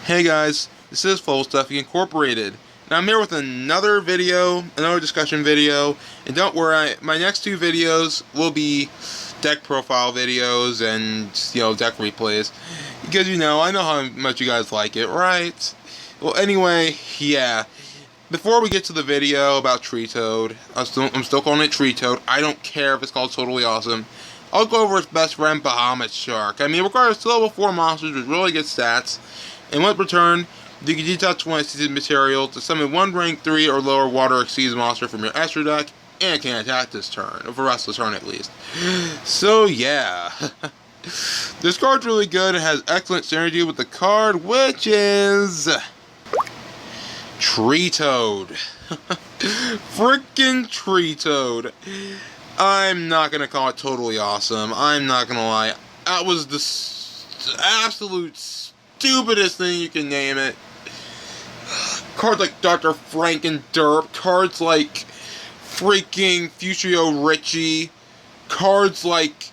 Hey guys, this is Full Stuff Incorporated. Now I'm here with another discussion video, and don't worry, my next two videos will be deck profile videos and, deck replays. Because, I know how much you guys like it, right? Well, anyway, yeah. Before we get to the video about Tree Toad, I'm still calling it Tree Toad. I don't care if it's called Totally Awesome. I'll go over his best friend, Bahamut Shark. I mean, it requires 2 level 4 monsters with really good stats. In what return, you can detach 1 seasoned material to summon 1 rank 3 or lower water exceeds monster from your extra deck, and it can attack this turn, or for the rest of the turn at least. So yeah. This card's really good and has excellent synergy with the card, which is Tree Toad. Frickin' Tree Toad. I'm not gonna call it Totally Awesome. I'm not gonna lie. That was the absolute stupidest thing you can name it. Cards like Dr. Frankenderp, cards like freaking Fushio Richie, cards like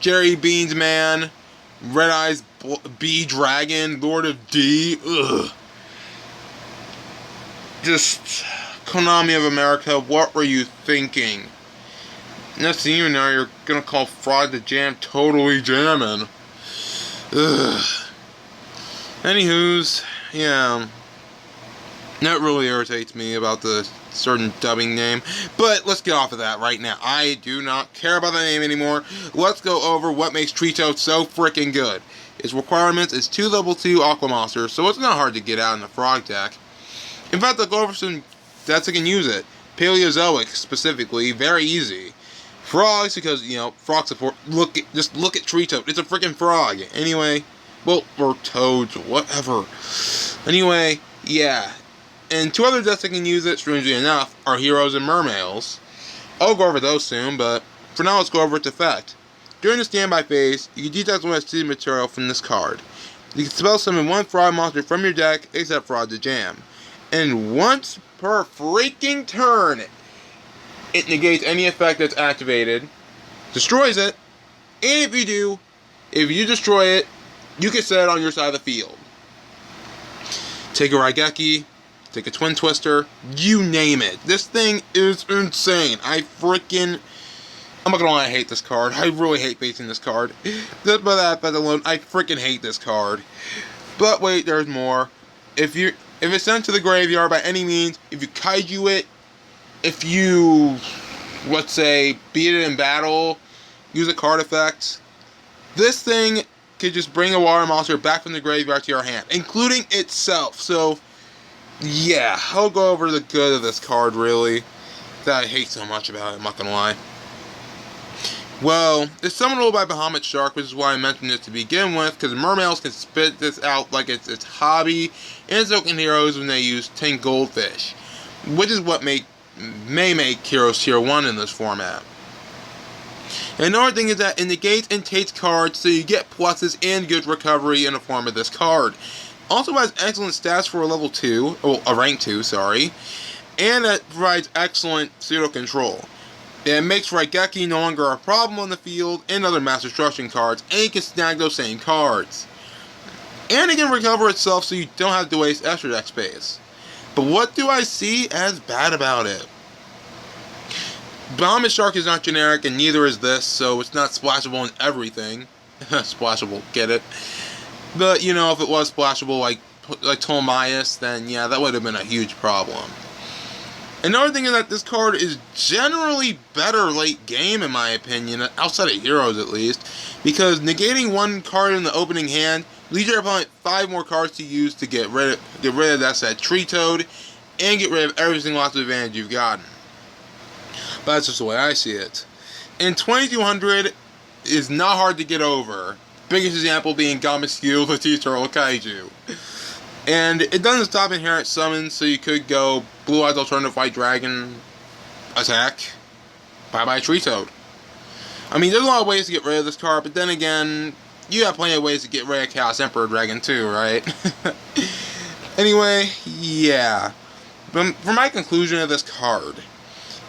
Jerry Beans Man, Red Eyes B Dragon, Lord of D. Ugh. Just Konami of America, what were you thinking? Next thing you know, you're gonna call Fraud the Jam Totally Jammin'. Ugh. Anywho's, yeah. That really irritates me about the certain dubbing name. But let's get off of that right now. I do not care about the name anymore. Let's go over what makes Tree Toad so freaking good. Its requirements is 2 level 2 Aqua Monsters, so it's not hard to get out in the Frog deck. In fact, I'll go over some decks that can use it. Paleozoic, specifically, very easy. Frogs, because, frog support. Just look at Tree Toad. It's a freaking frog. Anyway, well, or toads, whatever. Anyway, yeah. And 2 other decks that can use it, strangely enough, are Heroes and Mermaids. I'll go over those soon, but for now, let's go over its effect. During the standby phase, you can detach 1 seasoned material from this card. You can spell summon 1 frog monster from your deck, except Fraud the Jam. And once per freaking turn, it negates any effect that's activated, destroys it, and if you destroy it, you can set it on your side of the field. Take a Raigeki, take a Twin Twister, you name it. This thing is insane. I'm not gonna lie, I hate this card. I really hate facing this card. Just by that fact alone, I freaking hate this card. But wait, there's more. If it's sent to the graveyard by any means, if you kaiju it, if you, let's say, beat it in battle, use a card effect, this thing could just bring a water monster back from the graveyard to your hand, including itself. So, yeah, I'll go over the good of this card, really, that I hate so much about it, I'm not gonna lie. Well, it's summonable by Bahamut Shark, which is why I mentioned it to begin with, because Mermaids can spit this out like it's its hobby, and so can Heroes when they use 10 Goldfish, which is what may make Heroes Tier 1 in this format. And another thing is that it negates and takes cards, so you get pluses and good recovery in the form of this card. Also has excellent stats for a level 2, well, a rank 2, sorry, and it provides excellent pseudo control. It makes Raigeki no longer a problem on the field and other Mass Destruction cards, and you can snag those same cards. And it can recover itself so you don't have to waste extra deck space. But what do I see as bad about it? Bahamut Shark is not generic, and neither is this, so it's not splashable in everything. Splashable, get it? But, if it was splashable like Tolmias, then yeah, that would have been a huge problem. Another thing is that this card is generally better late game, in my opinion, outside of Heroes at least, because negating 1 card in the opening hand leaves your opponent 5 more cards to use to get rid of that said Tree Toad, and get rid of every single lots of advantage you've gotten. But that's just the way I see it. And 2200 is not hard to get over. Biggest example being Gamascule, the T-Turtle Kaiju. And it doesn't stop inherent summons, so you could go Blue Eyes Alternative White Dragon, attack, bye-bye Tree Toad. I mean, there's a lot of ways to get rid of this card, but then again, you have plenty of ways to get rid of Chaos Emperor Dragon too, right? Anyway, yeah. But for my conclusion of this card,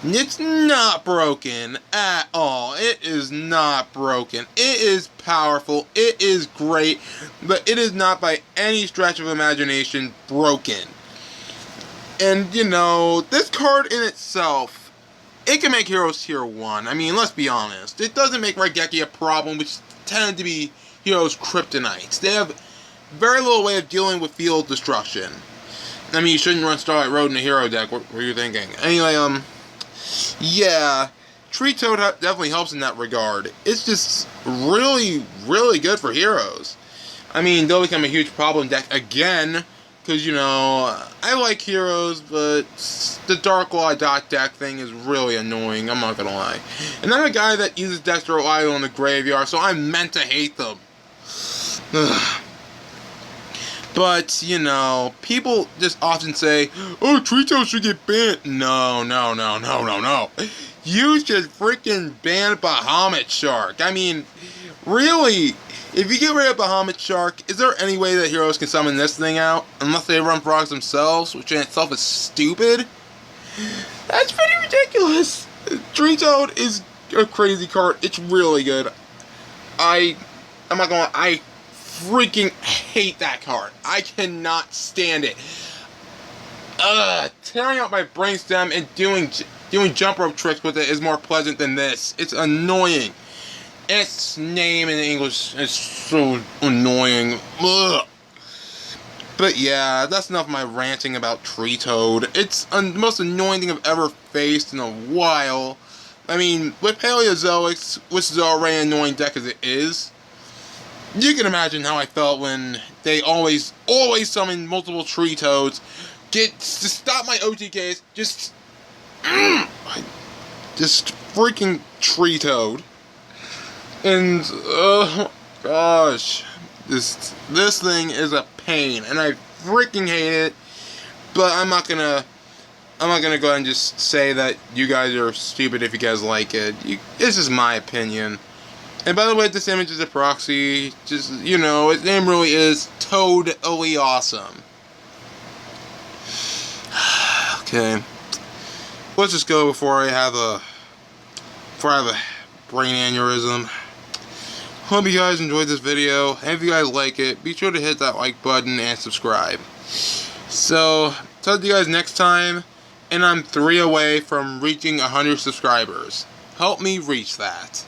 It's not broken at all. It is not broken. It is powerful. It is great. But it is not by any stretch of imagination broken. And, you know, this card in itself, it can make Heroes Tier 1. I mean, let's be honest. It doesn't make Raigeki a problem, which tend to be Heroes' kryptonites. They have very little way of dealing with field destruction. I mean, you shouldn't run Starlight Road in a hero deck. What were you thinking? Anyway, yeah, Tree Toad definitely helps in that regard. It's just really, really good for heroes. I mean, they'll become a huge problem deck again, because, you know, I like heroes, but the Dark Law dot deck thing is really annoying, I'm not gonna lie. And I'm a guy that uses decks to rely on the graveyard, so I'm meant to hate them. But, you know, people just often say, oh, Tree Toad should get banned. No. You should freaking ban Bahamut Shark. I mean, really, if you get rid of Bahamut Shark, is there any way that heroes can summon this thing out? Unless they run frogs themselves, which in itself is stupid? That's pretty ridiculous. Tree Toad is a crazy card. It's really good. I'm not gonna lie, I freaking hate that card. I cannot stand it. Tearing out my brainstem and doing jump rope tricks with it is more pleasant than this. It's annoying. Its name in English is so annoying. Ugh. But yeah, that's enough of my ranting about Tree Toad. It's the most annoying thing I've ever faced in a while. I mean, with Paleozoics, which is already an annoying deck as it is, you can imagine how I felt when they always summon multiple Tree Toads. To stop my OTKs, just freaking Tree Toad. And, oh gosh, this thing is a pain, and I freaking hate it. But I'm not gonna go ahead and just say that you guys are stupid if you guys like it. This is my opinion. And by the way, this image is a proxy. Just, you know, its name really is Toadally Awesome. Okay. Let's just go before I have a brain aneurysm. Hope you guys enjoyed this video. And if you guys like it, be sure to hit that like button and subscribe. So, talk to you guys next time. And I'm 3 away from reaching 100 subscribers. Help me reach that.